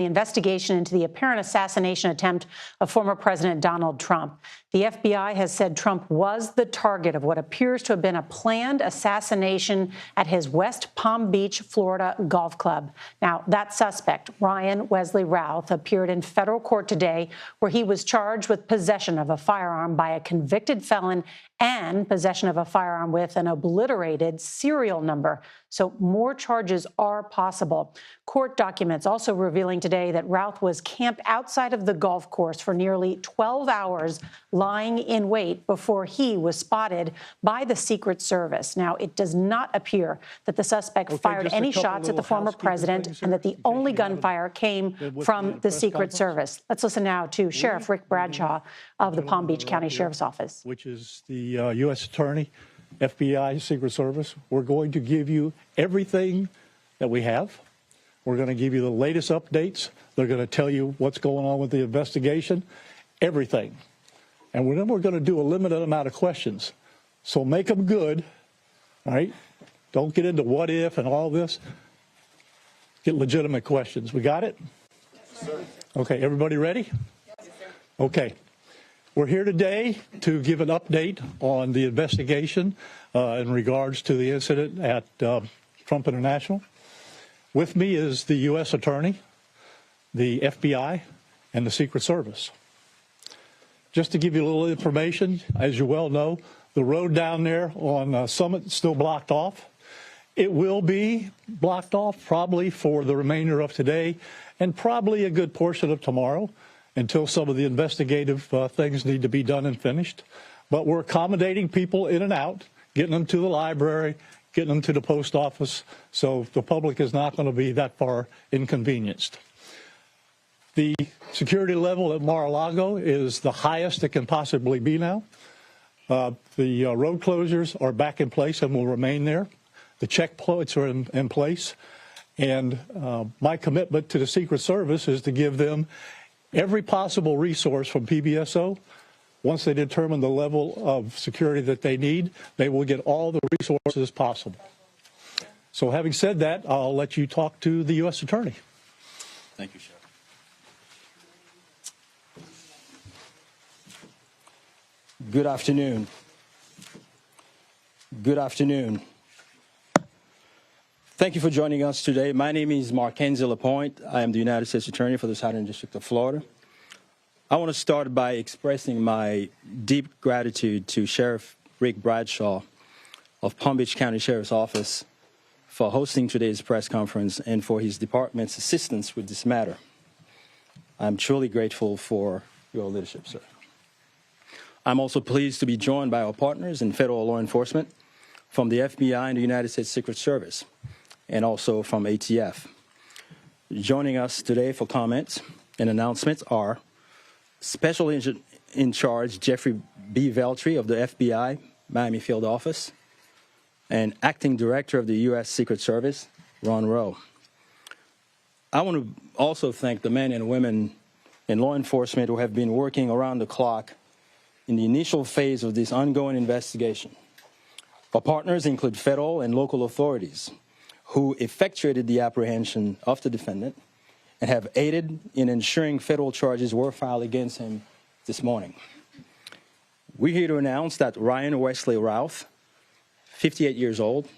the investigation into the apparent assassination attempt of former President Donald Trump. The FBI has said Trump was the target of what appears to have been a planned assassination at his West Palm Beach, Florida golf club. Now, that suspect, Ryan Wesley Routh, appeared in federal court today where he was charged with possession of a firearm by a convicted felon and possession of a firearm with an obliterated serial number. So more charges are possible. Court documents also revealing today that Routh was camped outside of the golf course for nearly 12 hours, lying in wait before he was spotted by the Secret Service. Now, it does not appear that the suspect fired any shots at the former president and that the only gunfire came from the Secret Service. Let's listen now to Sheriff Rick Bradshaw of the Palm Beach County Sheriff's Office. Which is the U.S. Attorney, FBI, Secret Service. We're going to give you everything that we have. We're going to give you the latest updates. They're going to tell you what's going on with the investigation, everything. And then we're going to do a limited amount of questions. So make them good, all right? Don't get into what if and all this. Get legitimate questions. We got it? Yes, sir. Okay, everybody ready? Yes, sir. Okay. We're here today to give an update on the investigation in regards to the incident at Trump International. With me is the U.S. Attorney, the FBI, and the Secret Service. Just to give you a little information, as you well know, the road down there on Summit is still blocked off. It will be blocked off probably for the remainder of today and probably a good portion of tomorrow until some of the investigative things need to be done and finished. But we're accommodating people in and out, getting them to the library, getting them to the post office, so the public is not going to be that far inconvenienced. The security level at Mar-a-Lago is the highest it can possibly be now. The road closures are back in place and will remain there. The checkpoints are in place. And my commitment to the Secret Service is to give them every possible resource from PBSO. Once they determine the level of security that they need, they will get all the resources possible. So having said that, I'll let you talk to the U.S. Attorney. Thank you, Sheriff. Good afternoon. Good afternoon. Thank you for joining us today. My name is Mackenzie LaPointe. I am the United States Attorney for the Southern District of Florida. I want to start by expressing my deep gratitude to Sheriff Rick Bradshaw of Palm Beach County Sheriff's Office for hosting today's press conference and for his department's assistance with this matter. I'm truly grateful for your leadership, sir. I'm also pleased to be joined by our partners in federal law enforcement from the FBI and the United States Secret Service, and also from ATF. Joining us today for comments and announcements are Special Agent in Charge Jeffrey B. Veltri of the FBI Miami Field Office, and Acting Director of the U.S. Secret Service, Ron Rowe. I want to also thank the men and women in law enforcement who have been working around the clock in the initial phase of this ongoing investigation. Our partners include federal and local authorities who effectuated the apprehension of the defendant and have aided in ensuring federal charges were filed against him this morning. We're here to announce that Ryan Wesley Routh, 58 years old,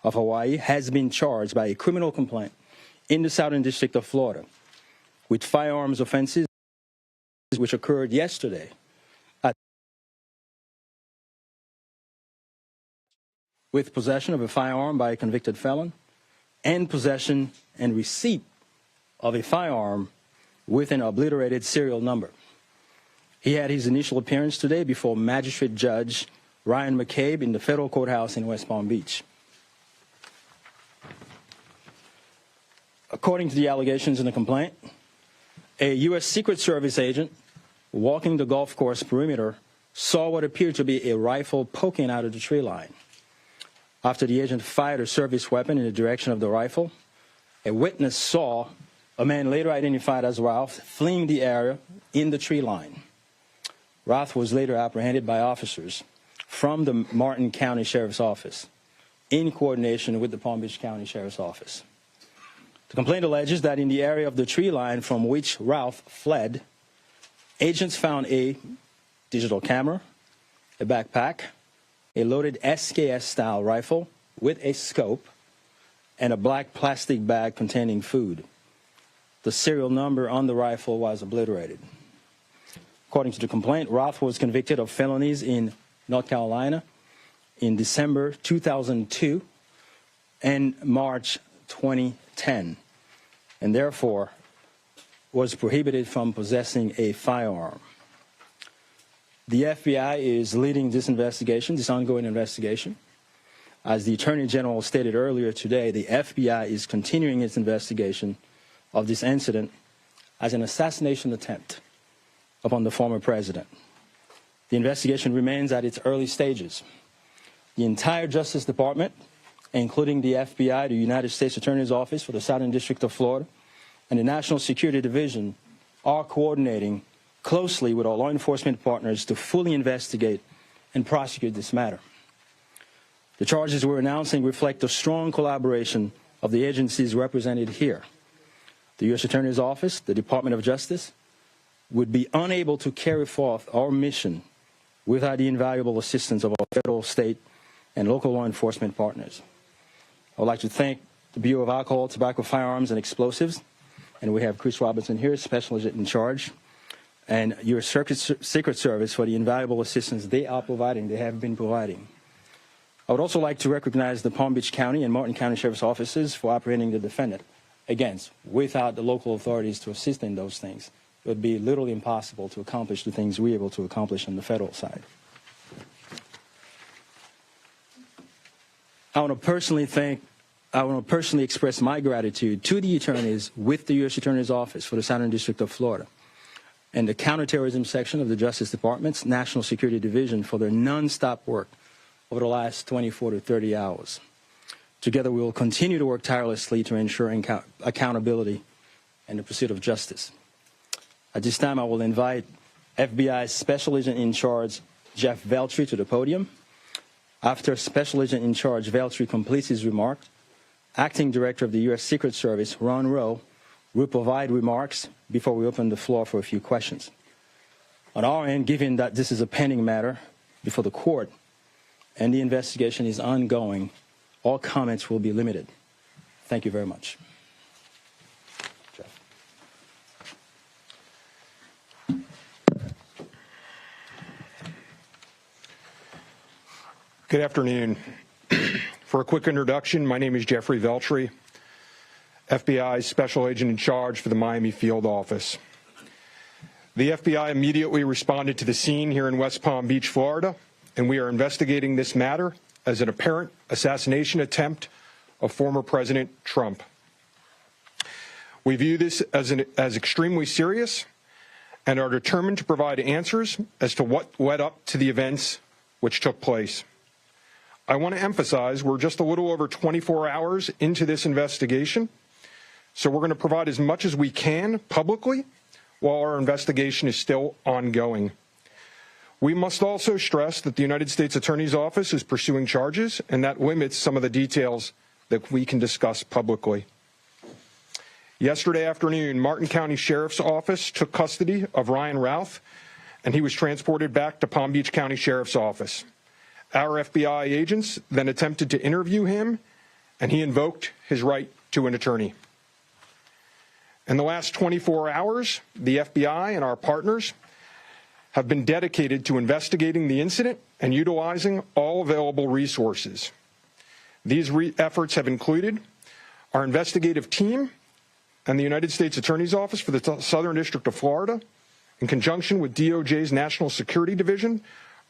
of Hawaii, has been charged by a criminal complaint in the Southern District of Florida with firearms offenses which occurred yesterday with possession of a firearm by a convicted felon and possession and receipt of a firearm with an obliterated serial number. He had his initial appearance today before Magistrate Judge Ryan McCabe in the federal courthouse in West Palm Beach. According to the allegations in the complaint, a U.S. Secret Service agent walking the golf course perimeter saw what appeared to be a rifle poking out of the tree line. After the agent fired a service weapon in the direction of the rifle, a witness saw a man later identified as Routh fleeing the area in the tree line. Routh was later apprehended by officers from the Martin County Sheriff's Office in coordination with the Palm Beach County Sheriff's Office. The complaint alleges that in the area of the tree line from which Routh fled, agents found a digital camera, a backpack, a loaded SKS-style rifle with a scope, and a black plastic bag containing food. The serial number on the rifle was obliterated. According to the complaint, Routh was convicted of felonies in North Carolina in December 2002 and March 2010, and therefore was prohibited from possessing a firearm. The FBI is leading this investigation, this ongoing investigation. As the Attorney General stated earlier today, the FBI is continuing its investigation of this incident as an assassination attempt upon the former president. The investigation remains at its early stages. The entire Justice Department, including the FBI, the United States Attorney's Office for the Southern District of Florida, and the National Security Division are coordinating closely with our law enforcement partners to fully investigate and prosecute this matter. The charges we're announcing reflect the strong collaboration of the agencies represented here. The U.S. Attorney's Office, the Department of Justice, would be unable to carry forth our mission without the invaluable assistance of our federal, state, and local law enforcement partners. I would like to thank the Bureau of Alcohol, Tobacco, Firearms, and Explosives, and we have Chris Robinson here, Special Agent in charge, and your Secret Service for the invaluable assistance they are providing, they have been providing. I would also like to recognize the Palm Beach County and Martin County Sheriff's Offices for apprehending the defendant. Again, without the local authorities to assist in those things, it would be literally impossible to accomplish the things we're able to accomplish on the federal side. I want to personally express my gratitude to the attorneys with the U.S. Attorney's Office for the Southern District of Florida and the Counterterrorism Section of the Justice Department's National Security Division for their nonstop work over the last 24 to 30 hours. Together, we will continue to work tirelessly to ensure accountability and the pursuit of justice. At this time, I will invite FBI Special Agent in Charge Jeff Veltri to the podium. After Special Agent in Charge Veltri completes his remark, Acting Director of the U.S. Secret Service, Ron Rowe, will provide remarks before we open the floor for a few questions. On our end, given that this is a pending matter before the court and the investigation is ongoing, all comments will be limited. Thank you very much. Jeff. Good afternoon. For a quick introduction, my name is Jeffrey Veltri, FBI Special Agent in Charge for the Miami Field Office. The FBI immediately responded to the scene here in West Palm Beach, Florida, and we are investigating this matter as an apparent assassination attempt of former President Trump. We view this as extremely serious and are determined to provide answers as to what led up to the events which took place. I want to emphasize we're just a little over 24 hours into this investigation, so we're going to provide as much as we can publicly while our investigation is still ongoing. We must also stress that the United States Attorney's Office is pursuing charges, and that limits some of the details that we can discuss publicly. Yesterday afternoon, Martin County Sheriff's Office took custody of Ryan Routh, and he was transported back to Palm Beach County Sheriff's Office. Our FBI agents then attempted to interview him, and he invoked his right to an attorney. In the last 24 hours, the FBI and our partners have been dedicated to investigating the incident and utilizing all available resources. These efforts have included our investigative team and the United States Attorney's Office for the Southern District of Florida, in conjunction with DOJ's National Security Division,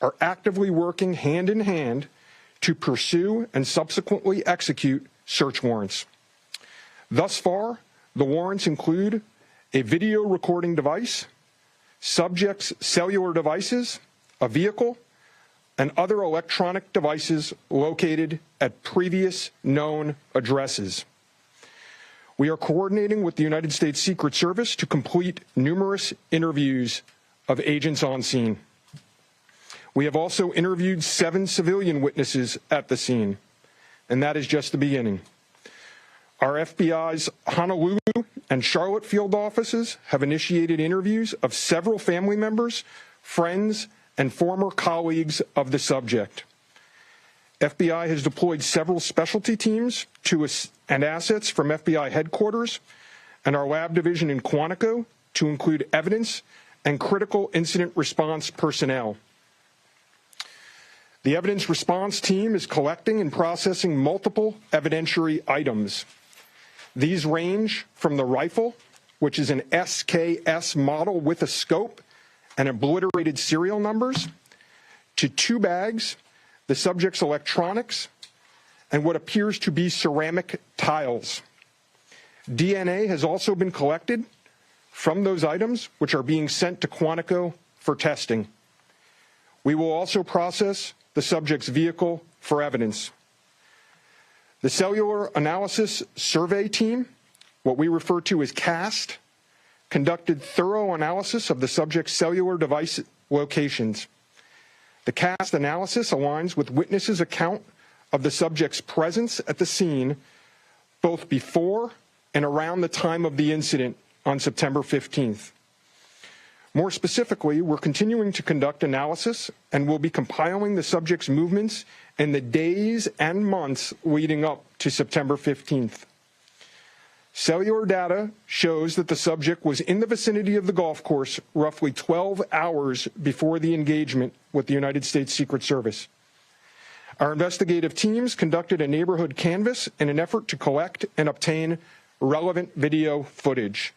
are actively working hand in hand to pursue and subsequently execute search warrants. Thus far, the warrants include a video recording device, subjects' cellular devices, a vehicle, and other electronic devices located at previous known addresses. We are coordinating with the United States Secret Service to complete numerous interviews of agents on scene. We have also interviewed 7 civilian witnesses at the scene, and that is just the beginning. Our FBI's Honolulu and Charlotte field offices have initiated interviews of several family members, friends, and former colleagues of the subject. FBI has deployed several specialty teams and assets from FBI headquarters and our lab division in Quantico to include evidence and critical incident response personnel. The evidence response team is collecting and processing multiple evidentiary items. These range from the rifle, which is an SKS model with a scope and obliterated serial numbers, to 2 bags, the subject's electronics, and what appears to be ceramic tiles. DNA has also been collected from those items, which are being sent to Quantico for testing. We will also process the subject's vehicle for evidence. The Cellular Analysis Survey Team, what we refer to as CAST, conducted thorough analysis of the subject's cellular device locations. The CAST analysis aligns with witnesses' account of the subject's presence at the scene both before and around the time of the incident on September 15th. More specifically, we're continuing to conduct analysis and will be compiling the subject's movements in the days and months leading up to September 15th. Cellular data shows that the subject was in the vicinity of the golf course roughly 12 hours before the engagement with the United States Secret Service. Our investigative teams conducted a neighborhood canvass in an effort to collect and obtain relevant video footage.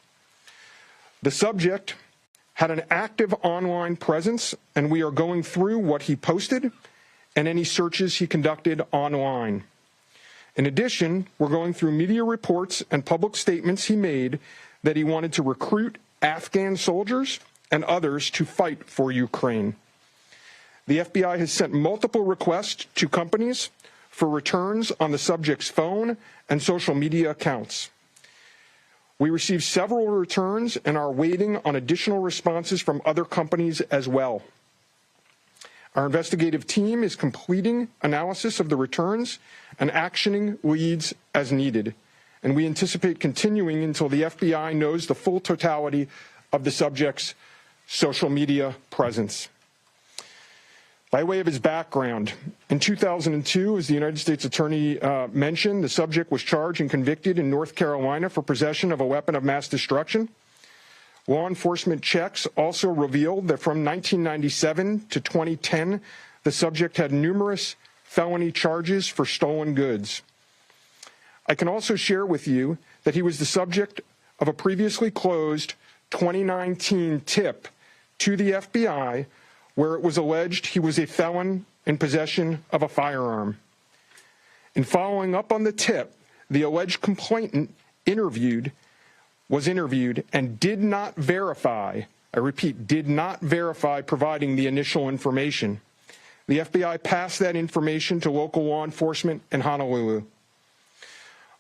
The subject had an active online presence, and we are going through what he posted and any searches he conducted online. In addition, we're going through media reports and public statements he made that he wanted to recruit Afghan soldiers and others to fight for Ukraine. The FBI has sent multiple requests to companies for returns on the subject's phone and social media accounts. We received several returns and are waiting on additional responses from other companies as well. Our investigative team is completing analysis of the returns and actioning leads as needed, and we anticipate continuing until the FBI knows the full totality of the subject's social media presence. By way of his background, in 2002, as the United States Attorney mentioned, the subject was charged and convicted in North Carolina for possession of a weapon of mass destruction. Law enforcement checks also revealed that from 1997 to 2010, the subject had numerous felony charges for stolen goods. I can also share with you that he was the subject of a previously closed 2019 tip to the FBI where it was alleged he was a felon in possession of a firearm. In following up on the tip, the alleged complainant was interviewed and did not verify, I repeat, did not verify providing the initial information. The FBI passed that information to local law enforcement in Honolulu.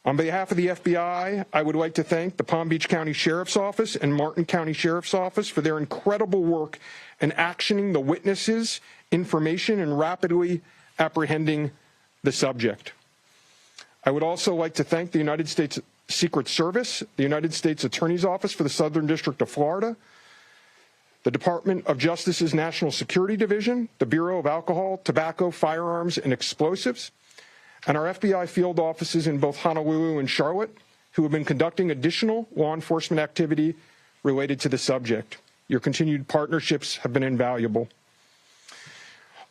On behalf of the FBI, I would like to thank the Palm Beach County Sheriff's Office and Martin County Sheriff's Office for their incredible work in actioning the witnesses' information and rapidly apprehending the subject. I would also like to thank the United States Secret Service, the United States Attorney's Office for the Southern District of Florida, the Department of Justice's National Security Division, the Bureau of Alcohol, Tobacco, Firearms, and Explosives, and our FBI field offices in both Honolulu and Charlotte, who have been conducting additional law enforcement activity related to the subject. Your continued partnerships have been invaluable.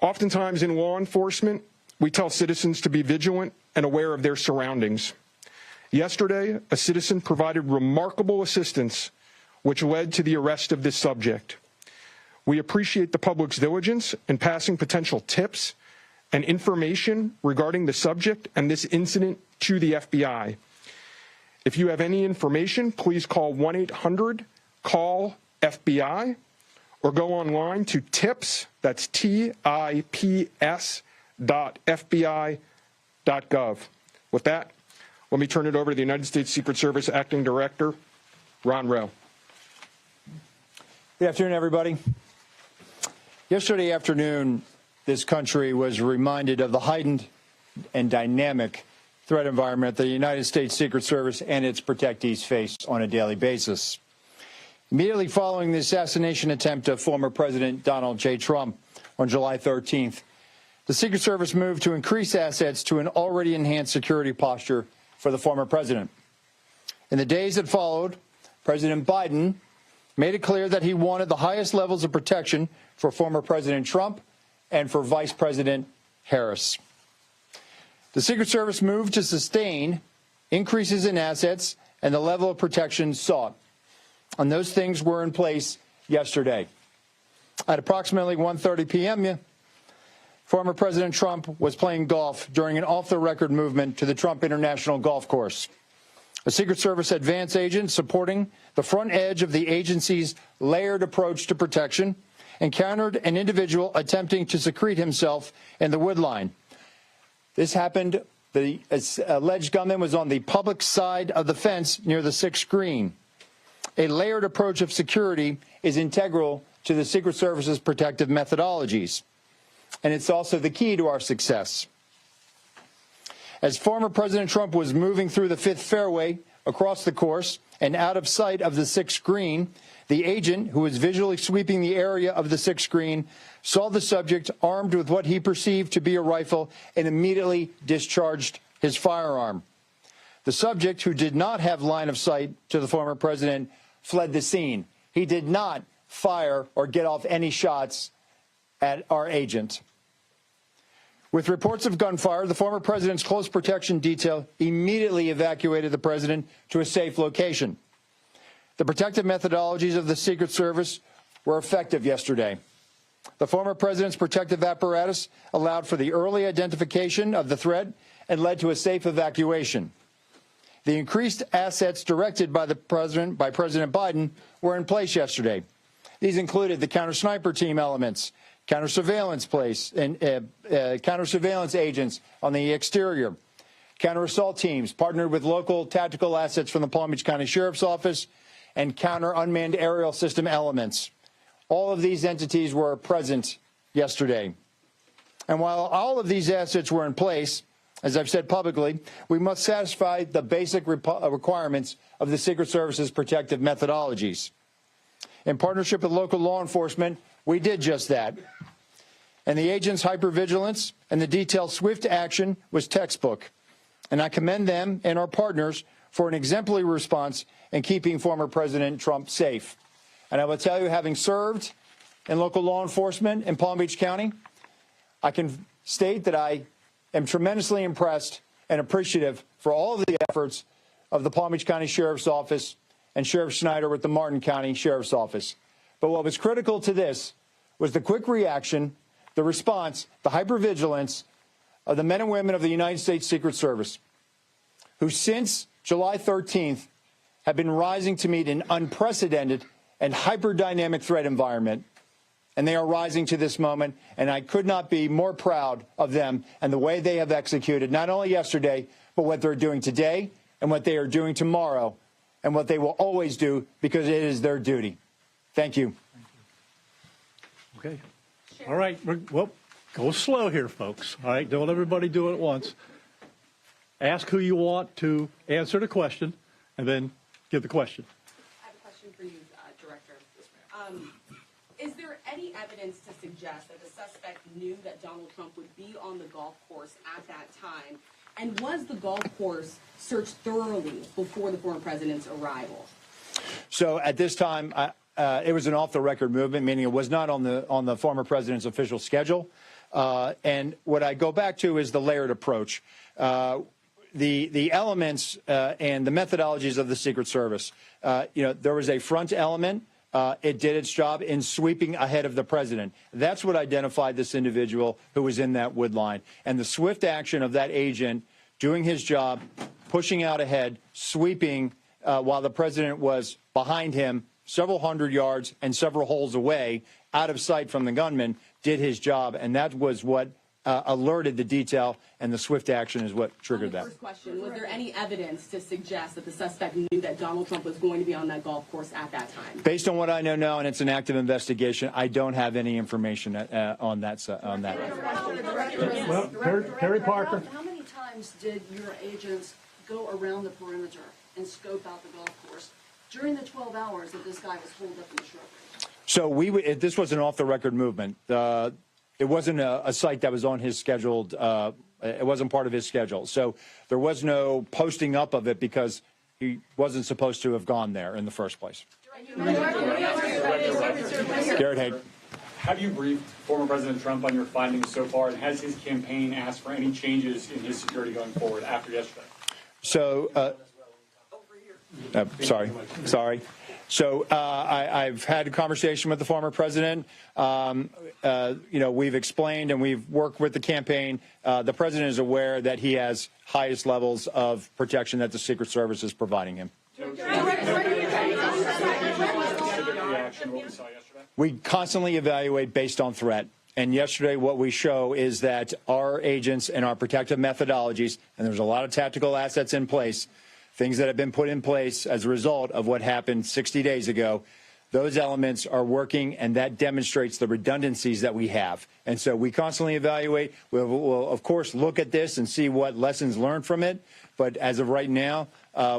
Oftentimes in law enforcement, we tell citizens to be vigilant and aware of their surroundings. Yesterday, a citizen provided remarkable assistance, which led to the arrest of this subject. We appreciate the public's diligence in passing potential tips and information regarding the subject and this incident to the FBI. If you have any information, please call 1-800-CALL-FBI or go online to tips, that's tips.fbi.gov. With that, let me turn it over to the United States Secret Service Acting Director, Ron Rowe. Good afternoon, everybody. Yesterday afternoon, this country was reminded of the heightened and dynamic threat environment the United States Secret Service and its protectees face on a daily basis. Immediately following the assassination attempt of former President Donald J. Trump on July 13th, the Secret Service moved to increase assets to an already enhanced security posture for the former president. In the days that followed, President Biden made it clear that he wanted the highest levels of protection for former President Trump and for Vice President Harris. The Secret Service moved to sustain increases in assets and the level of protection sought. And those things were in place yesterday. At approximately 1:30 p.m., former President Trump was playing golf during an off-the-record movement to the Trump International Golf Course. A Secret Service advance agent supporting the front edge of the agency's layered approach to protection encountered an individual attempting to secrete himself in the woodline. This happened, the alleged gunman was on the public side of the fence near the 6th green. A layered approach of security is integral to the Secret Service's protective methodologies, and it's also the key to our success. As former President Trump was moving through the 5th fairway across the course and out of sight of the 6th green, the agent, who was visually sweeping the area of the 6th green, saw the subject armed with what he perceived to be a rifle and immediately discharged his firearm. The subject, who did not have line of sight to the former president, fled the scene. He did not fire or get off any shots at our agent. With reports of gunfire, the former president's close protection detail immediately evacuated the president to a safe location. The protective methodologies of the Secret Service were effective yesterday. The former president's protective apparatus allowed for the early identification of the threat and led to a safe evacuation. The increased assets directed by President Biden were in place yesterday. These included the counter-sniper team elements, counter-surveillance counter-surveillance agents on the exterior, counter-assault teams partnered with local tactical assets from the Palm Beach County Sheriff's Office, and counter-unmanned aerial system elements. All of these entities were present yesterday. And while all of these assets were in place, as I've said publicly, we must satisfy the basic requirements of the Secret Service's protective methodologies. In partnership with local law enforcement, we did just that. And the agents' hypervigilance and the detailed swift action was textbook. And I commend them and our partners for an exemplary response in keeping former President Trump safe. And I will tell you, having served in local law enforcement in Palm Beach County, I can state that I am tremendously impressed and appreciative for all of the efforts of the Palm Beach County Sheriff's Office and Sheriff Schneider with the Martin County Sheriff's Office. But what was critical to this was the quick reaction, the response, the hypervigilance of the men and women of the United States Secret Service, who since July 13th have been rising to meet an unprecedented and hyper-dynamic threat environment. And they are rising to this moment, and I could not be more proud of them and the way they have executed, not only yesterday, but what they're doing today and what they are doing tomorrow and what they will always do, because it is their duty. Thank you. Okay. All right. Well, go slow here, folks. All right. Don't everybody do it at once. Ask who you want to answer the question, and then give the question. I have a question for you, Director. Is there any evidence to suggest that the suspect knew that Donald Trump would be on the golf course at that time? And was the golf course searched thoroughly before the former president's arrival? So at this time, it was an off-the-record movement, meaning it was not on the former president's official schedule. And what I go back to is the layered approach. The elements and the methodologies of the Secret Service. There was a front element. It did its job in sweeping ahead of the president. That's what identified this individual who was in that wood line. And the swift action of that agent doing his job, pushing out ahead, sweeping while the president was behind him several hundred yards and several holes away, out of sight from the gunman, did his job. And that was what alerted the detail, and the swift action is what triggered that. First question, was there any evidence to suggest that the suspect knew that Donald Trump was going to be on that golf course at that time? Based on what I know now, and it's an active investigation, I don't have any information on that. Well, Terry Parker. How many times times did your agents go around the perimeter and scope out the golf course during the 12 hours that this guy was holed up in the shrubbery? So this was an off-the-record movement. It wasn't a site that was on his scheduled. It wasn't part of his schedule. So there was no posting up of it because he wasn't supposed to have gone there in the first place. Garrett Haig. Have you briefed former President Trump on your findings so far, and has his campaign asked for any changes in his security going forward after yesterday? So, sorry. So I've had a conversation with the former president. We've explained and we've worked with the campaign. The president is aware that he has highest levels of protection that the Secret Service is providing him. We constantly evaluate based on threat. And yesterday, what we show is that our agents and our protective methodologies, and there's a lot of tactical assets in place, things that have been put in place as a result of what happened 60 days ago, those elements are working, and that demonstrates the redundancies that we have. And so we constantly evaluate. We'll of course, look at this and see what lessons learned from it. But as of right now,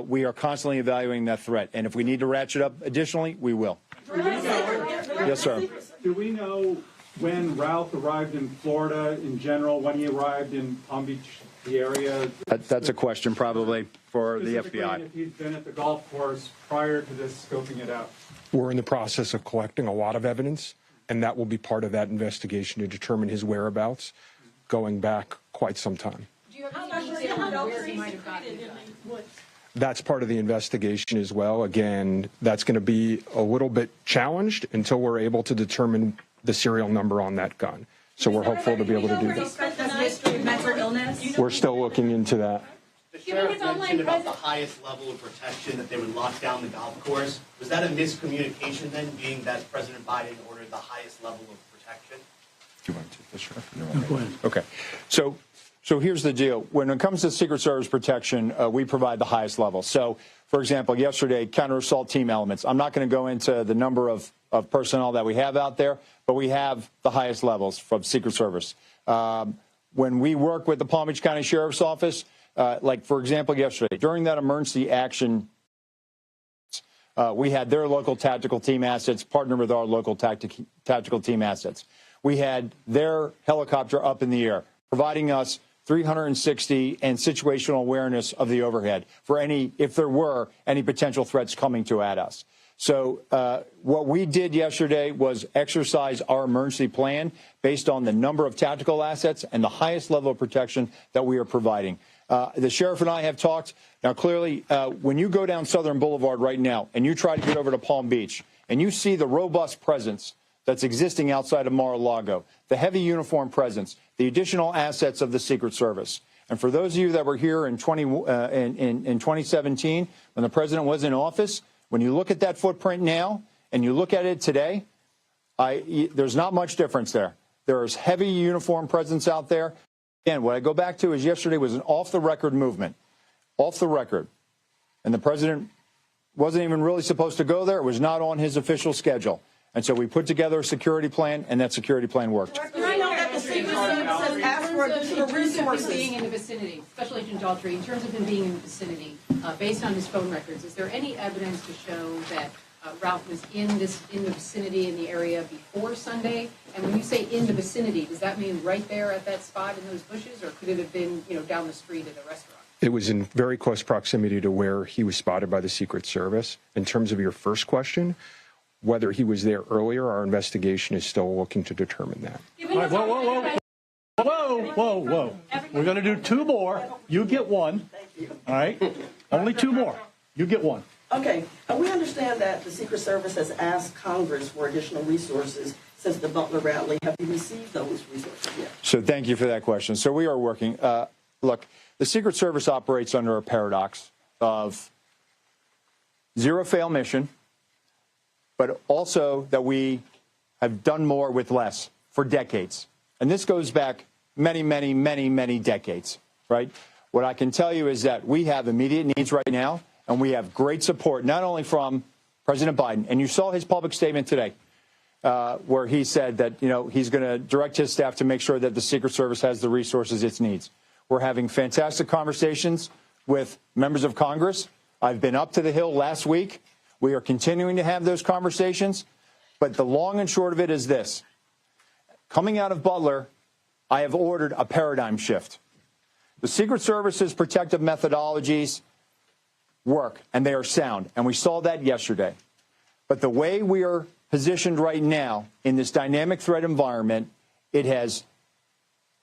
we are constantly evaluating that threat. And if we need to ratchet up additionally, we will. Yes, sir. Do we know when Routh arrived in Florida in general, when he arrived in Palm Beach, the area? That's a question probably for the FBI. If he's been at the golf course prior to this scoping it out. We're in the process of collecting a lot of evidence, and that will be part of that investigation to determine his whereabouts going back quite some time. Do you have any detail on where he might have gotten it? That's part of the investigation as well. Again, that's going to be a little bit challenged until we're able to determine the serial number on that gun. So we're hopeful to be able to do that. We're still looking into that. The sheriff mentioned about the highest level of protection, that they would lock down the golf course. Was that a miscommunication then, being that President Biden ordered the highest level of protection? Do you want to take the sheriff? No, go ahead. Okay. So here's the deal. When it comes to Secret Service protection, we provide the highest level. So, for example, yesterday, counter-assault team elements. I'm not going to go into the number of personnel that we have out there, but we have the highest levels from Secret Service. When we work with the Palm Beach County Sheriff's Office, like, for example, yesterday, during that emergency action, we had their local tactical team assets partner with our local tactical team assets. We had their helicopter up in the air, providing us 360 and situational awareness of the overhead for if there were any potential threats coming at us. So what we did yesterday was exercise our emergency plan based on the number of tactical assets and the highest level of protection that we are providing. The sheriff and I have talked. Now, clearly, when you go down Southern Boulevard right now and you try to get over to Palm Beach and you see the robust presence that's existing outside of Mar-a-Lago, the heavy uniform presence, the additional assets of the Secret Service. And for those of you that were here in 2017, when the president was in office, when you look at that footprint now and you look at it today, there's not much difference there. There is heavy uniform presence out there. Again, what I go back to is yesterday was an off-the-record movement, off the record. And the president wasn't even really supposed to go there. It was not on his official schedule. And so we put together a security plan, and that security plan worked. I know that the Secret Service has asked for additional resources. Being in the vicinity, Special Agent Daughtry, in terms of him being in the vicinity, based on his phone records, is there any evidence to show that Routh was in the vicinity in the area before Sunday? And when you say in the vicinity, does that mean right there at that spot in those bushes, or could it have been, down the street at a restaurant? It was in very close proximity to where he was spotted by the Secret Service. In terms of your first question, whether he was there earlier, our investigation is still looking to determine that. Right, whoa. We're going to do two more. You get one. All right? Only two more. You get one. Okay. We understand that the Secret Service has asked Congress for additional resources since the Butler rally. Have you received those resources yet? So thank you for that question. So we are working. Look, the Secret Service operates under a paradox of zero-fail mission, but also that we have done more with less for decades. And this goes back many decades, right? What I can tell you is that we have immediate needs right now, and we have great support, not only from President Biden, and you saw his public statement today, where he said that, he's going to direct his staff to make sure that the Secret Service has the resources it needs. We're having fantastic conversations with members of Congress. I've been up to the Hill last week. We are continuing to have those conversations. But the long and short of it is this. Coming out of Butler, I have ordered a paradigm shift. The Secret Service's protective methodologies work, and they are sound, and we saw that yesterday. But the way we are positioned right now in this dynamic threat environment, it has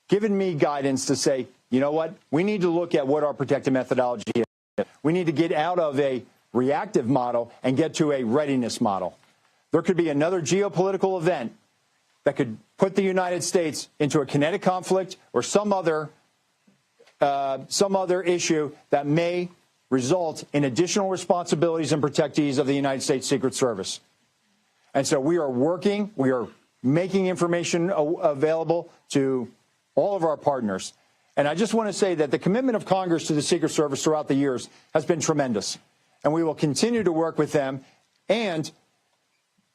given me guidance to say, you know what, we need to look at what our protective methodology is. We need to get out of a reactive model and get to a readiness model. There could be another geopolitical event that could put the United States into a kinetic conflict or some other issue that may result in additional responsibilities and protectees of the United States Secret Service. And so we are working, we are making information available to all of our partners. And I just want to say that the commitment of Congress to the Secret Service throughout the years has been tremendous. And we will continue to work with them and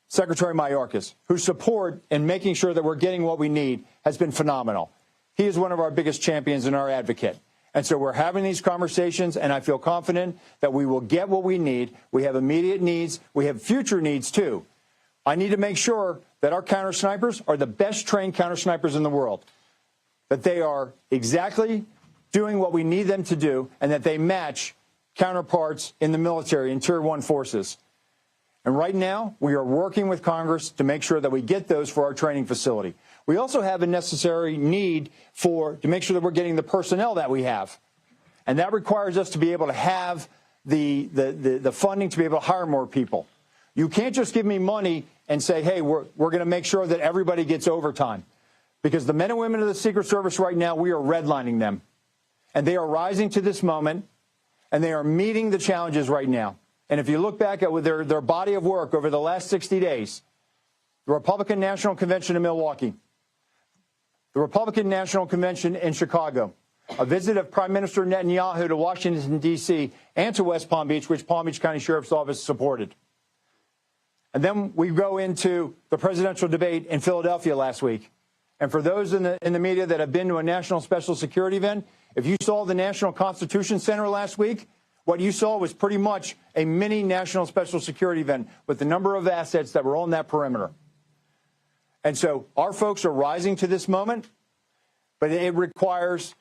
Secretary Mayorkas, whose support in making sure that we're getting what we need has been phenomenal. He is one of our biggest champions and our advocate. And so we're having these conversations, and I feel confident that we will get what we need. We have immediate needs. We have future needs, too. I need to make sure that our counter snipers are the best trained counter snipers in the world, that they are exactly doing what we need them to do, and that they match counterparts in the military and Tier 1 forces. And right now, we are working with Congress to make sure that we get those for our training facility. We also have a necessary need to make sure that we're getting the personnel that we have. And that requires us to be able to have the funding to be able to hire more people. You can't just give me money and say, hey, we're going to make sure that everybody gets overtime. Because the men and women of the Secret Service right now, we are redlining them. And they are rising to this moment, and they are meeting the challenges right now. And if you look back at their body of work over the last 60 days, the Republican National Convention in Milwaukee, the Republican National Convention in Chicago, a visit of Prime Minister Netanyahu to Washington, D.C., and to West Palm Beach, which Palm Beach County Sheriff's Office supported. And then we go into the presidential debate in Philadelphia last week. And for those in the media that have been to a national special security event, if you saw the National Constitution Center last week, what you saw was pretty much a mini national special security event with the number of assets that were on that perimeter. And so our folks are rising to this moment, but it requires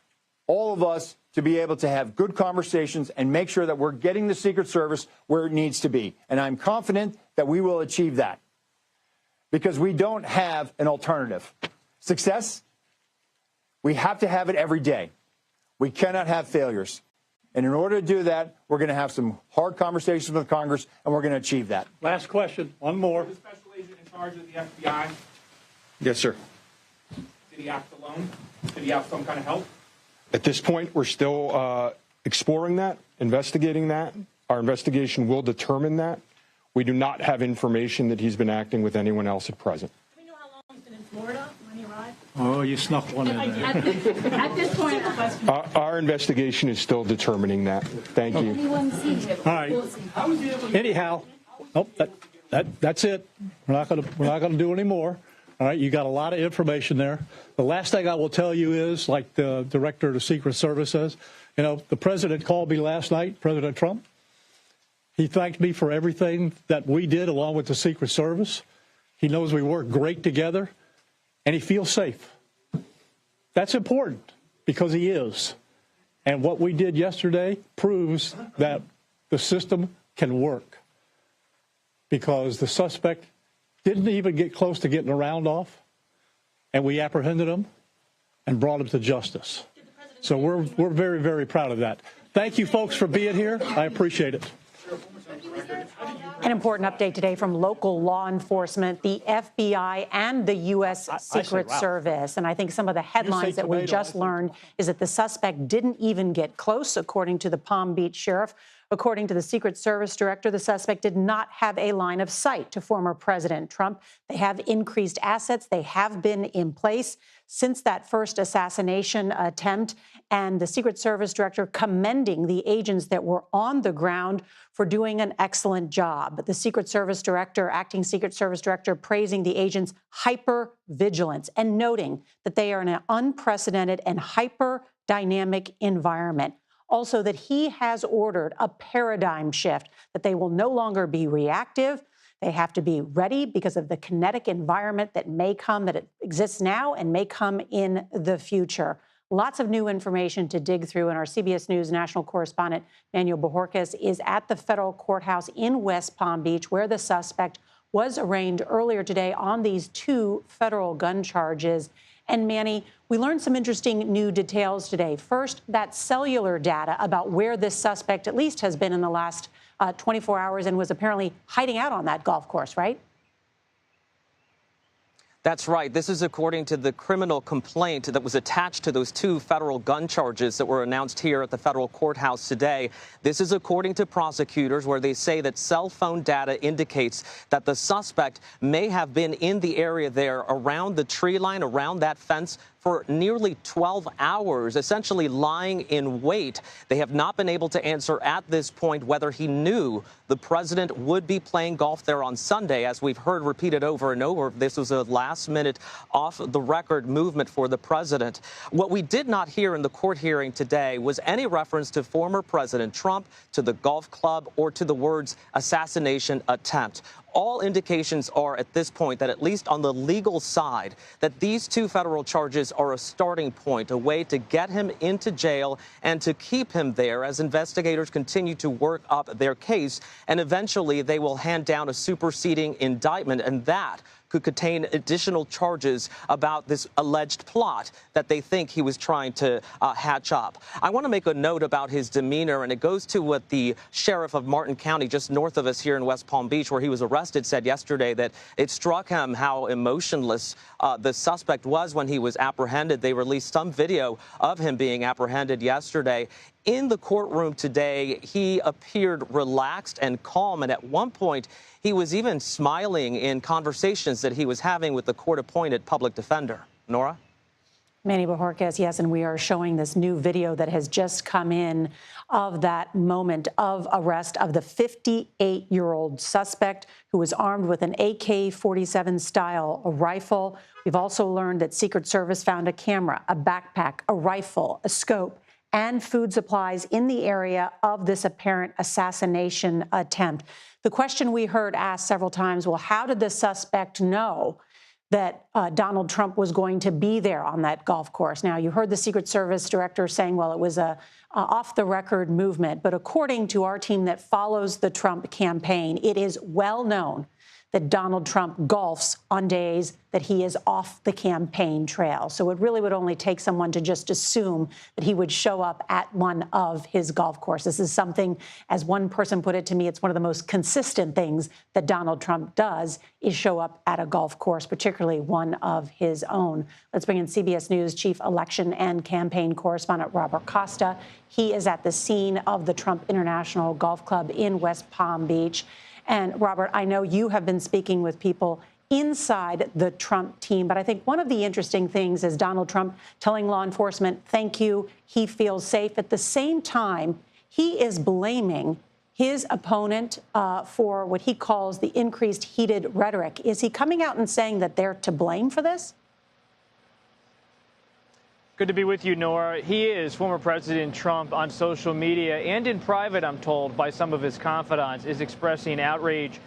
all of us to be able to have good conversations and make sure that we're getting the Secret Service where it needs to be. And I'm confident that we will achieve that because we don't have an alternative. Success, we have to have it every day. We cannot have failures. And in order to do that, we're going to have some hard conversations with Congress, and we're going to achieve that. Last question, one more. The special agent in charge of the FBI, Yes, sir. did he act alone? Did he have some kind of help? At this point, we're still exploring that, investigating that. Our investigation will determine that. We do not have information that he's been acting with anyone else at present. Do we know how long he's been in Florida when he arrived? Oh, you snuck one in there. At this point, the question. Our investigation is still determining that. Thank you. Anyone seen him? All right. Anyhow, that's it. We're not going to do any more. All right, you got a lot of information there. The last thing I will tell you is, like the director of the Secret Service says, you know, the president called me last night, President Trump. He thanked me for everything that we did along with the Secret Service. He knows we work great together, and he feels safe. That's important because he is. And what we did yesterday proves that the system can work because the suspect didn't even get close to getting a round off, and we apprehended him and brought him to justice. So we're very, very proud of that. Thank you, folks, for being here. I appreciate it. An important update today from local law enforcement, the FBI and the U.S. Secret Service. And I think some of the headlines that we just learned is that the suspect didn't even get close, according to the Palm Beach sheriff. According to the Secret Service director, the suspect did not have a line of sight to former President Trump. They have increased assets. They have been in place since that first assassination attempt. And the Secret Service director commending the agents that were on the ground for doing an excellent job. The Secret Service director, acting Secret Service director, praising the agents' hyper-vigilance and noting that they are in an unprecedented and hyper dynamic environment. Also, that he has ordered a paradigm shift, that they will no longer be reactive. They have to be ready because of the kinetic environment that may come, that it exists now and may come in the future. Lots of new information to dig through, and our CBS News national correspondent, Manuel Bojorquez, is at the federal courthouse in West Palm Beach, where the suspect was arraigned earlier today on these 2 federal gun charges. And Manny, we learned some interesting new details today. First, that cellular data about where this suspect at least has been in the last 24 hours and was apparently hiding out on that golf course, right? That's right. This is according to the criminal complaint that was attached to those 2 federal gun charges that were announced here at the federal courthouse today. This is according to prosecutors, where they say that cell phone data indicates that the suspect may have been in the area there around the tree line, around that fence, for nearly 12 hours, essentially lying in wait. They have not been able to answer at this point whether he knew the president would be playing golf there on Sunday. As we've heard repeated over and over, this was a last-minute, off-the-record movement for the president. What we did not hear in the court hearing today was any reference to former President Trump, to the golf club, or to the words assassination attempt. All indications are at this point that, at least on the legal side, that these 2 federal charges are a starting point, a way to get him into jail and to keep him there as investigators continue to work up their case. And eventually they will hand down a superseding indictment, and that could contain additional charges about this alleged plot that they think he was trying to hatch up. I want to make a note about his demeanor, and it goes to what the sheriff of Martin County, just north of us here in West Palm Beach, where he was arrested, said yesterday, that it struck him how emotionless the suspect was when he was apprehended. They released some video of him being apprehended yesterday. In the courtroom today, he appeared relaxed and calm, and at one point, he was even smiling in conversations that he was having with the court-appointed public defender. Nora? Manny Bojorquez, yes, and we are showing this new video that has just come in of that moment of arrest of the 58-year-old suspect who was armed with an AK-47 style rifle. We've also learned that Secret Service found a camera, a backpack, a rifle, a scope, and food supplies in the area of this apparent assassination attempt. The question we heard asked several times, well, how did the suspect know that Donald Trump was going to be there on that golf course? Now, you heard the Secret Service director saying, well, it was a off-the-record movement. But according to our team that follows the Trump campaign, it is well known that Donald Trump golfs on days that he is off the campaign trail. So it really would only take someone to just assume that he would show up at one of his golf courses. This is something, as one person put it to me, it's one of the most consistent things that Donald Trump does is show up at a golf course, particularly one of his own. Let's bring in CBS News Chief Election and Campaign Correspondent Robert Costa. He is at the scene of the Trump International Golf Club in West Palm Beach. And Robert, I know you have been speaking with people inside the Trump team, but I think one of the interesting things is Donald Trump telling law enforcement, thank you, he feels safe. At the same time, he is blaming his opponent for what he calls the increased heated rhetoric. Is he coming out and saying that they're to blame for this? Good to be with you, Nora. He is, former President Trump, on social media and in private, I'm told, by some of his confidants, is expressing outrage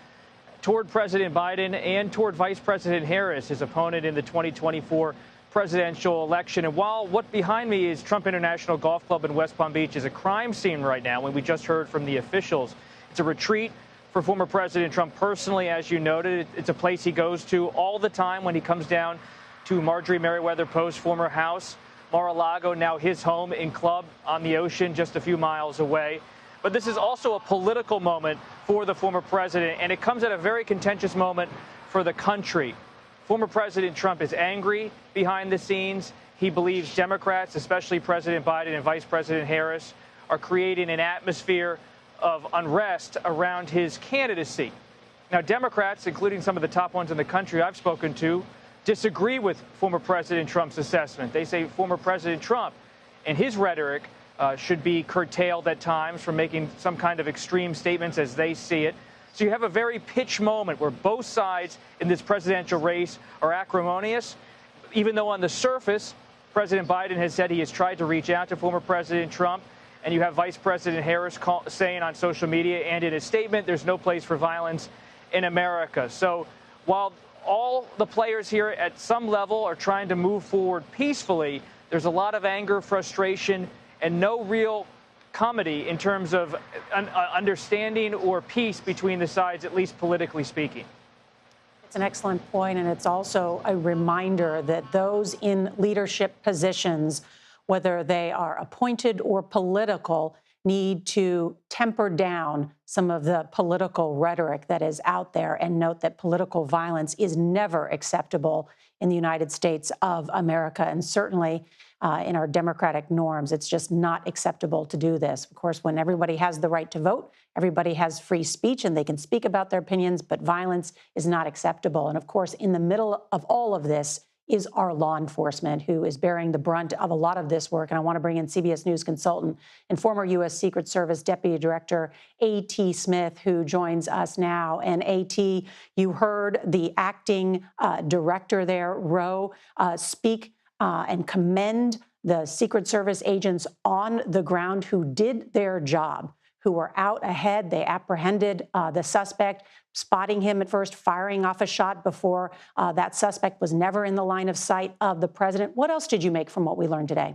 toward President Biden and toward Vice President Harris, his opponent in the 2024 presidential election. And while what behind me is Trump International Golf Club in West Palm Beach is a crime scene right now, when we just heard from the officials, it's a retreat for former President Trump personally, as you noted. It's a place he goes to all the time when he comes down to Marjorie Merriweather Post's former house. Mar-a-Lago, now his home in club on the ocean just a few miles away. But this is also a political moment for the former president, and it comes at a very contentious moment for the country. Former President Trump is angry behind the scenes. He believes Democrats, especially President Biden and Vice President Harris, are creating an atmosphere of unrest around his candidacy. Now, Democrats, including some of the top ones in the country I've spoken to, disagree with former President Trump's assessment. They say former President Trump and his rhetoric should be curtailed at times from making some kind of extreme statements as they see it. So you have a very pitched moment where both sides in this presidential race are acrimonious, even though on the surface President Biden has said he has tried to reach out to former President Trump. And you have Vice President Harris saying on social media and in his statement, there's no place for violence in America. So while all the players here at some level are trying to move forward peacefully, there's a lot of anger, frustration, and no real comedy in terms of understanding or peace between the sides, at least politically speaking. It's an excellent point, and it's also a reminder that those in leadership positions, whether they are appointed or political, need to temper down some of the political rhetoric that is out there and note that political violence is never acceptable in the United States of America, and certainly in our democratic norms. It's just not acceptable to do this. Of course, when everybody has the right to vote, everybody has free speech and they can speak about their opinions, but violence is not acceptable. And of course, in the middle of all of this is our law enforcement, who is bearing the brunt of a lot of this work. And I want to bring in CBS News consultant and former U.S. Secret Service Deputy Director A.T. Smith, who joins us now. And A.T., you heard the acting director there, Rowe, speak and commend the Secret Service agents on the ground who did their job, who were out ahead. They apprehended the suspect, spotting him at first, firing off a shot before that suspect was never in the line of sight of the president. What else did you make from what we learned today?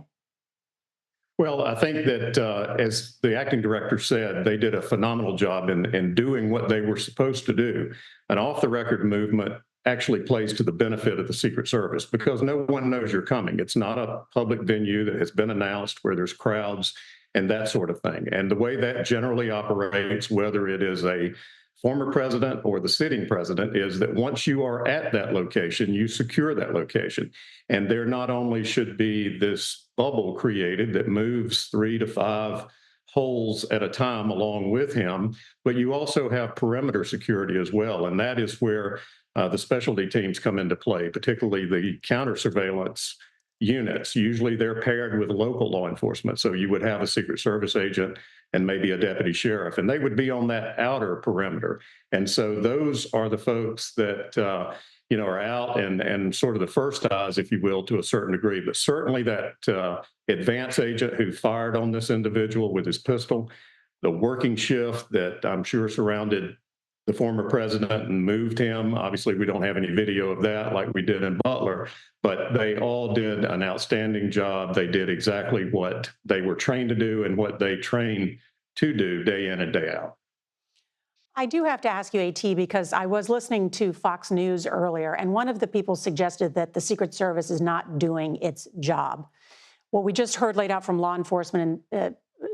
Well, I think that, as the acting director said, they did a phenomenal job in doing what they were supposed to do. An off-the-record movement actually plays to the benefit of the Secret Service because no one knows you're coming. It's not a public venue that has been announced where there's crowds and that sort of thing. And the way that generally operates, whether it is a former president or the sitting president, is that once you are at that location, you secure that location. And there not only should be this bubble created that moves 3 to 5 holes at a time along with him, but you also have perimeter security as well. And that is where the specialty teams come into play, particularly the counter surveillance units. Usually they're paired with local law enforcement. So you would have a Secret Service agent and maybe a deputy sheriff, and they would be on that outer perimeter. And so those are the folks that, are out and sort of the first eyes, if you will, to a certain degree. But certainly that advance agent who fired on this individual with his pistol, the working shift that I'm sure surrounded the former president and moved him. Obviously, we don't have any video of that like we did in Butler, but they all did an outstanding job. They did exactly what they were trained to do and what they train to do day in and day out. I do have to ask you, A.T., because I was listening to Fox News earlier, and one of the people suggested that the Secret Service is not doing its job. What we just heard laid out from law enforcement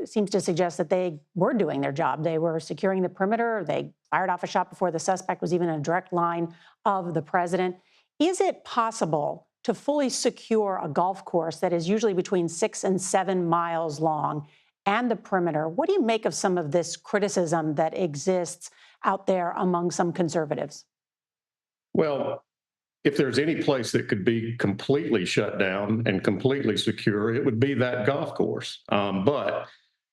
seems to suggest that they were doing their job. They were securing the perimeter. They fired off a shot before the suspect was even in a direct line of the president. Is it possible to fully secure a golf course that is usually between 6 and 7 miles long and the perimeter? What do you make of some of this criticism that exists out there among some conservatives? Well, if there's any place that could be completely shut down and completely secure, it would be that golf course. But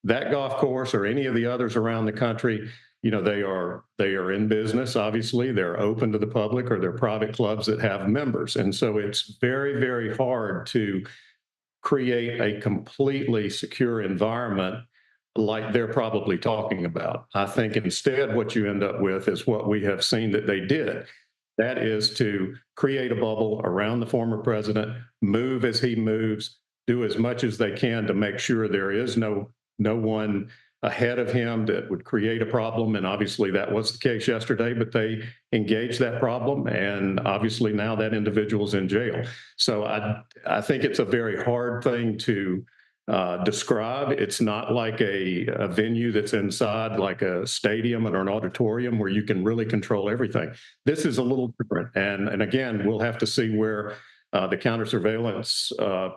that golf course or any of the others around the country, they are in business. Obviously, they're open to the public, or they're private clubs that have members. And so it's very, very hard to create a completely secure environment like they're probably talking about. I think instead what you end up with is what we have seen that they did. That is to create a bubble around the former president, move as he moves, do as much as they can to make sure there is no one ahead of him that would create a problem. And obviously that was the case yesterday, but they engaged that problem. And obviously now that individual's in jail. So I think it's a very hard thing to describe. It's not like a venue that's inside like a stadium or an auditorium where you can really control everything. This is a little different. And again, we'll have to see where the counter surveillance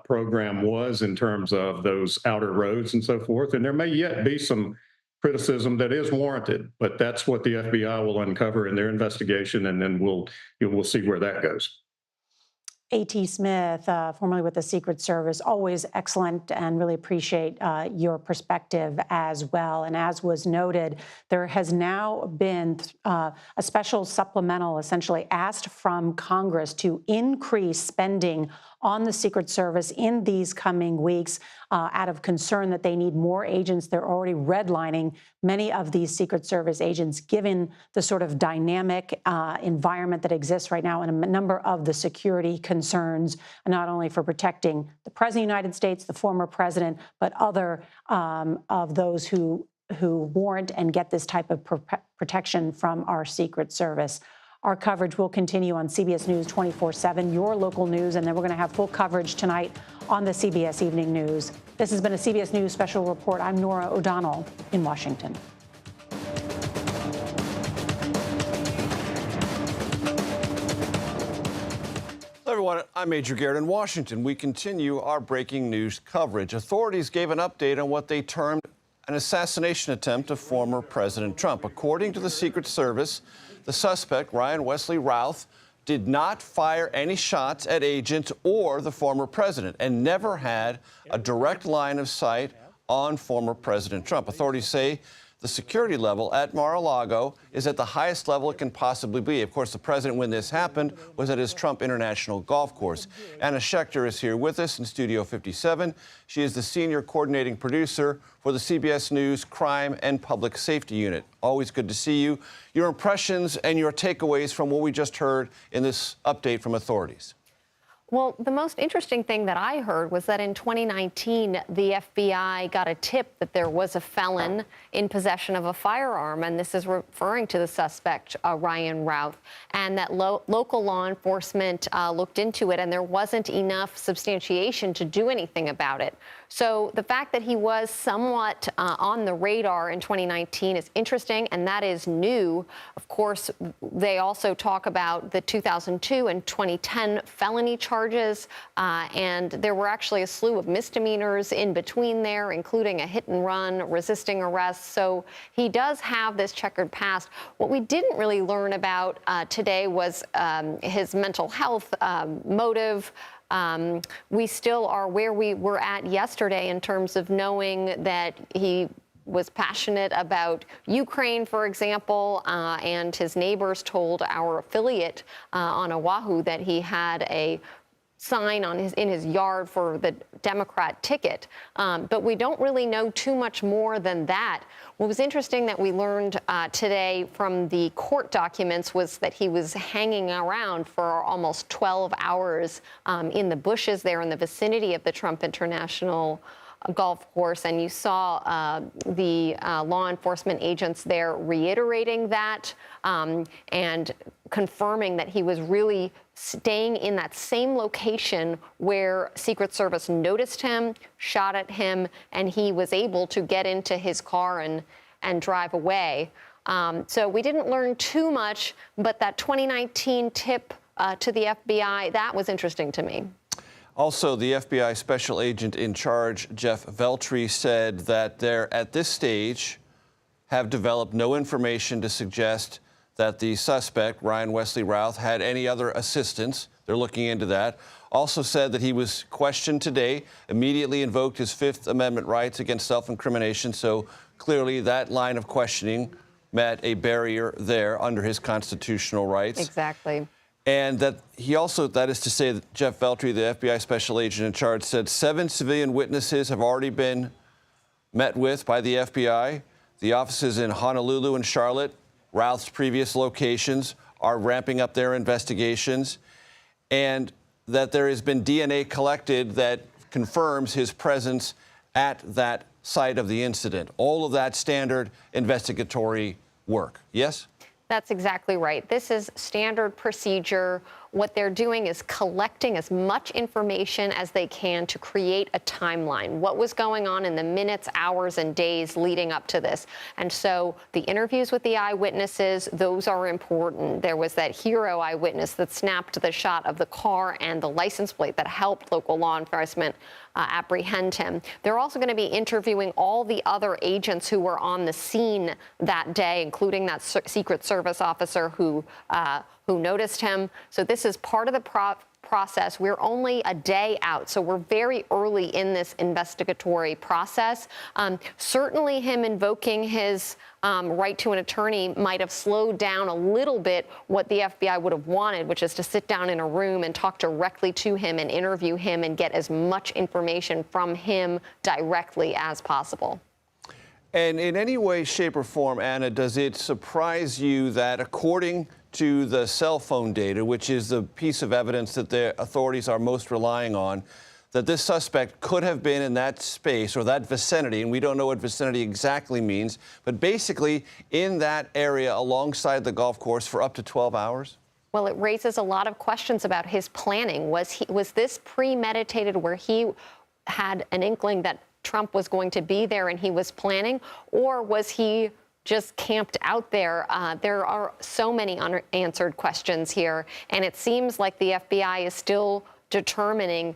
program was in terms of those outer roads and so forth. And there may yet be some criticism that is warranted, but that's what the FBI will uncover in their investigation. And then we'll see where that goes. A.T. Smith, formerly with the Secret Service, always excellent, and really appreciate your perspective as well. And as was noted, there has now been a special supplemental essentially asked from Congress to increase spending on the Secret Service in these coming weeks out of concern that they need more agents. They're already redlining many of these Secret Service agents, given the sort of dynamic environment that exists right now and a number of the security concerns, not only for protecting the President of the United States, the former president, but other of those who warrant and get this type of protection from our Secret Service. Our coverage will continue on CBS News 24/7, your local news, and then we're going to have full coverage tonight on the CBS Evening News. This has been a CBS News Special Report. I'm Norah O'Donnell in Washington. Hello, everyone. I'm Major Garrett in Washington. We continue our breaking news coverage. Authorities gave an update on what they termed an assassination attempt of former President Trump. According to the Secret Service, the suspect, Ryan Wesley Routh, did not fire any shots at agents or the former president and never had a direct line of sight on former President Trump. Authorities say the security level at Mar-a-Lago is at the highest level it can possibly be. Of course, the president, when this happened, was at his Trump International Golf Course. Anna Schechter is here with us in Studio 57. She is the senior coordinating producer for the CBS News Crime and Public Safety Unit. Always good to see you. Your impressions and your takeaways from what we just heard in this update from authorities. Well, the most interesting thing that I heard was that in 2019, the FBI got a tip that there was a felon in possession of a firearm, and this is referring to the suspect, Ryan Routh, and that local law enforcement looked into it, and there wasn't enough substantiation to do anything about it. So the fact that he was somewhat on the radar in 2019 is interesting, and that is new. Of course, they also talk about the 2002 and 2010 felony charges, and there were actually a slew of misdemeanors in between there, including a hit and run, resisting arrest. So he does have this checkered past. What we didn't really learn about today was his mental health motive. We still are where we were at yesterday in terms of knowing that he was passionate about Ukraine, for example, and his neighbors told our affiliate on Oahu that he had a sign on in his yard for the Democrat ticket. But we don't really know too much more than that. What was interesting that we learned today from the court documents was that he was hanging around for almost 12 hours in the bushes there in the vicinity of the Trump International Golf Course, and you saw the law enforcement agents there reiterating that and confirming that he was really staying in that same location where Secret Service noticed him, shot at him, and he was able to get into his car and drive away. So we didn't learn too much, but that 2019 tip to the FBI, that was interesting to me. Also, the FBI special agent in charge, Jeff Veltri, said that they're at this stage have developed no information to suggest that the suspect, Ryan Wesley Routh, had any other assistance. They're looking into that. Also said that he was questioned today, immediately invoked his Fifth Amendment rights against self-incrimination. So clearly that line of questioning met a barrier there under his constitutional rights. Exactly. And that he also, that is to say that Jeff Veltri, the FBI special agent in charge, said 7 civilian witnesses have already been met with by the FBI. The offices in Honolulu and Charlotte, Routh's previous locations, are ramping up their investigations, and that there has been DNA collected that confirms his presence at that site of the incident. All of that standard investigatory work. Yes? That's exactly right. This is standard procedure. What they're doing is collecting as much information as they can to create a timeline. What was going on in the minutes, hours, and days leading up to this? And so the interviews with the eyewitnesses, those are important. There was that hero eyewitness that snapped the shot of the car and the license plate that helped local law enforcement apprehend him. They're also going to be interviewing all the other agents who were on the scene that day, including that Secret Service officer who noticed him. So this is part of the process. We're only a day out, so we're very early in this investigatory process. Certainly him invoking his right to an attorney might have slowed down a little bit what the FBI would have wanted, which is to sit down in a room and talk directly to him and interview him and get as much information from him directly as possible. And in any way, shape, or form, Anna, does it surprise you that according to the cell phone data, which is the piece of evidence that the authorities are most relying on, that this suspect could have been in that space or that vicinity, and we don't know what vicinity exactly means, but basically in that area alongside the golf course for up to 12 hours? Well, it raises a lot of questions about his planning. Was this premeditated where he had an inkling that Trump was going to be there and he was planning, or was he just camped out there? There are so many unanswered questions here, and it seems like the FBI is still determining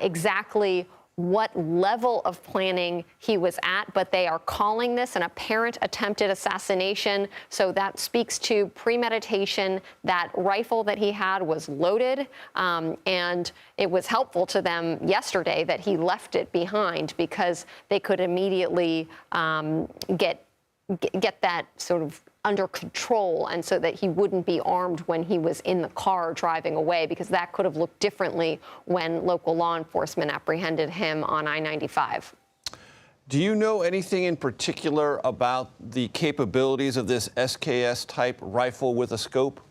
exactly what level of planning he was at, but they are calling this an apparent attempted assassination. So that speaks to premeditation. That rifle that he had was loaded, and it was helpful to them yesterday that he left it behind because they could immediately get that sort of under control, and so that he wouldn't be armed when he was in the car driving away, because that could have looked differently when local law enforcement apprehended him on I-95. Do you know anything in particular about the capabilities of this SKS-type rifle with a scope?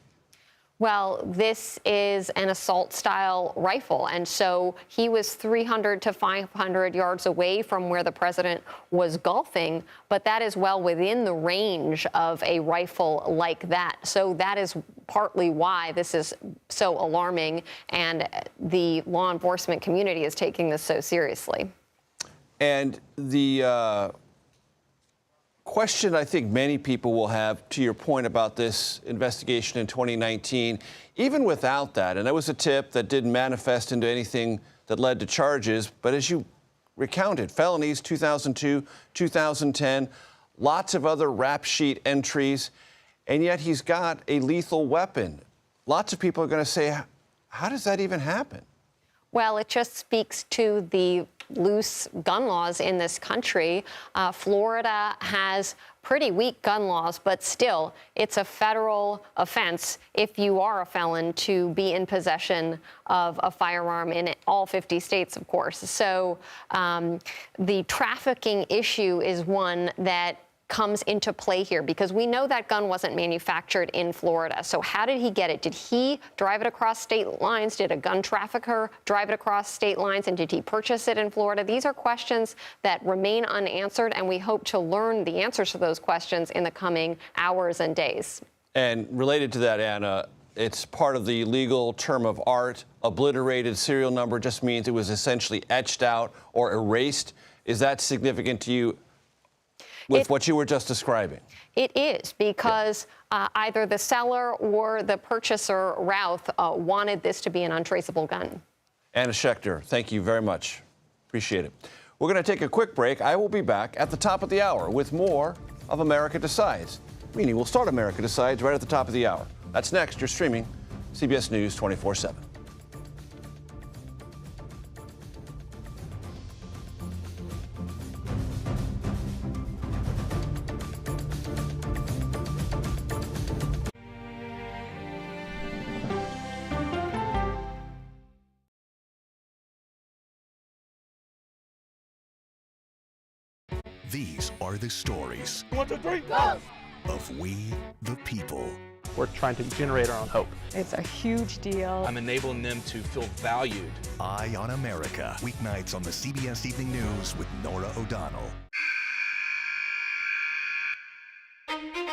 Well, this is an assault-style rifle, and so he was 300 to 500 yards away from where the president was golfing, but that is well within the range of a rifle like that. So that is partly why this is so alarming, and the law enforcement community is taking this so seriously. And the question I think many people will have, to your point about this investigation in 2019, even without that, and that was a tip that didn't manifest into anything that led to charges, but as you recounted, felonies 2002, 2010, lots of other rap sheet entries, and yet he's got a lethal weapon. Lots of people are going to say, how does that even happen? Well, it just speaks to the loose gun laws in this country. Florida has pretty weak gun laws, but still, it's a federal offense if you are a felon to be in possession of a firearm in all 50 states, of course. So the trafficking issue is one that comes into play here, because we know that gun wasn't manufactured in Florida. So how did he get it? Did he drive it across state lines? Did a gun trafficker drive it across state lines? And did he purchase it in Florida? These are questions that remain unanswered, and we hope to learn the answers to those questions in the coming hours and days. And related to that, Anna, it's part of the legal term of art. Obliterated serial number just means it was essentially etched out or erased. Is that significant to you with what you were just describing? It is, because either the seller or the purchaser, Routh, wanted this to be an untraceable gun. Anna Schechter, thank you very much. Appreciate it. We're going to take a quick break. I will be back at the top of the hour with more of America Decides, meaning we'll start America Decides right at the top of the hour. That's next. You're streaming CBS News 24/7. These are the stories 1, 2, 3, go! Of we, the people. We're trying to generate our own hope. It's a huge deal. I'm enabling them to feel valued. Eye on America. Weeknights on the CBS Evening News with Norah O'Donnell.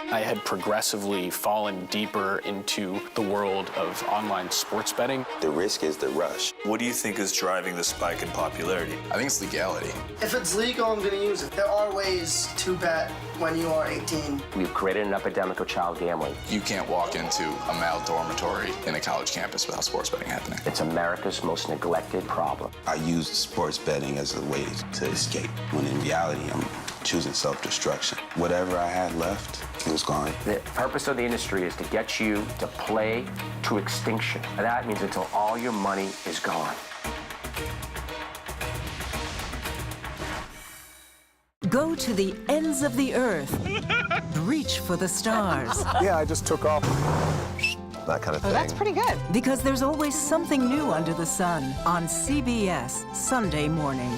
I had progressively fallen deeper into the world of online sports betting. The risk is the rush. What do you think is driving the spike in popularity? I think it's legality. If it's legal, I'm going to use it. There are ways to bet when you are 18. We've created an epidemic of child gambling. You can't walk into a male dormitory in a college campus without sports betting happening. It's America's most neglected problem. I used sports betting as a way to escape, when in reality, I'm choosing self-destruction. Whatever I had left, it was gone. The purpose of the industry is to get you to play to extinction. And that means until all your money is gone. Go to the ends of the earth. Reach for the stars. Yeah, I just took off. That kind of thing. Oh, that's pretty good. Because there's always something new under the sun on CBS Sunday morning.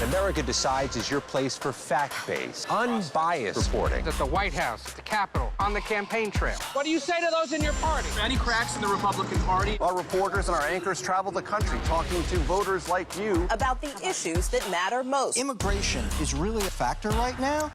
America Decides is your place for fact-based, unbiased reporting. At the White House, at the Capitol, on the campaign trail. What do you say to those in your party? Any cracks in the Republican Party? Our reporters and our anchors travel the country talking to voters like you about the issues that matter most. Immigration is really a factor right now.